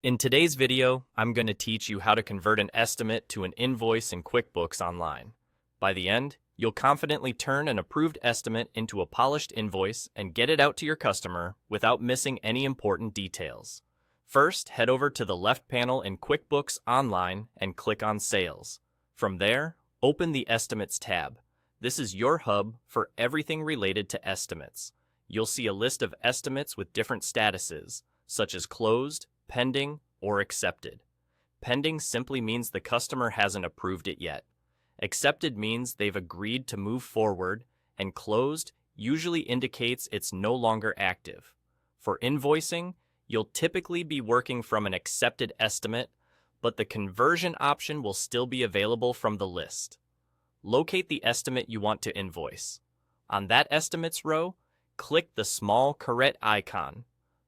In today's video, I'm going to teach you how to convert an estimate to an invoice in QuickBooks Online. By the end, you'll confidently turn an approved estimate into a polished invoice and get it out to your customer without missing any important details. First, head over to the left panel in QuickBooks Online and click on Sales. From there, open the Estimates tab. This is your hub for everything related to estimates. You'll see a list of estimates with different statuses, such as closed, pending, or accepted. Pending simply means the customer hasn't approved it yet. Accepted means they've agreed to move forward, and closed usually indicates it's no longer active. For invoicing, you'll typically be working from an accepted estimate, but the conversion option will still be available from the list. Locate the estimate you want to invoice. On that estimates row, click the small caret icon,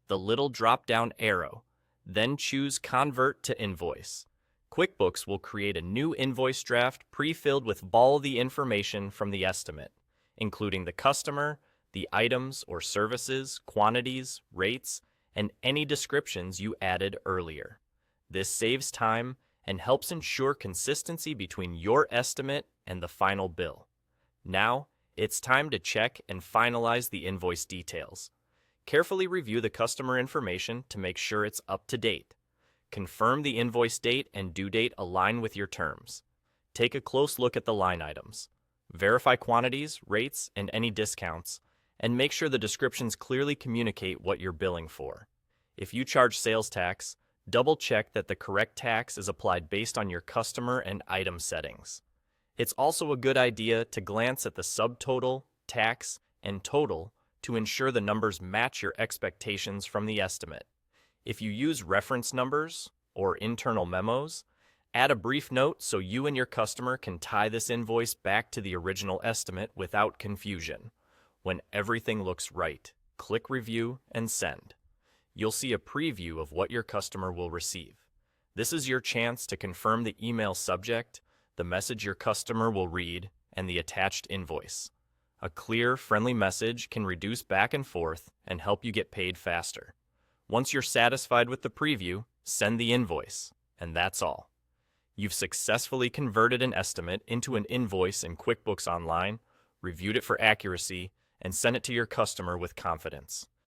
the little drop-down arrow, then choose Convert to Invoice. QuickBooks will create a new invoice draft pre-filled with all the information from the estimate, including the customer, the items or services, quantities, rates, and any descriptions you added earlier. This saves time and helps ensure consistency between your estimate and the final bill. Now, it's time to check and finalize the invoice details. Carefully review the customer information to make sure it's up to date. Confirm the invoice date and due date align with your terms. Take a close look at the line items. Verify quantities, rates, and any discounts, and make sure the descriptions clearly communicate what you're billing for. If you charge sales tax, double-check that the correct tax is applied based on your customer and item settings. It's also a good idea to glance at the subtotal, tax, and total to ensure the numbers match your expectations from the estimate. If you use reference numbers or internal memos, add a brief note so you and your customer can tie this invoice back to the original estimate without confusion. When everything looks right, click Review and Send. You'll see a preview of what your customer will receive. This is your chance to confirm the email subject, the message your customer will read, and the attached invoice. A clear, friendly message can reduce back and forth and help you get paid faster. Once you're satisfied with the preview, send the invoice, and that's all. You've successfully converted an estimate into an invoice in QuickBooks Online, reviewed it for accuracy, and sent it to your customer with confidence.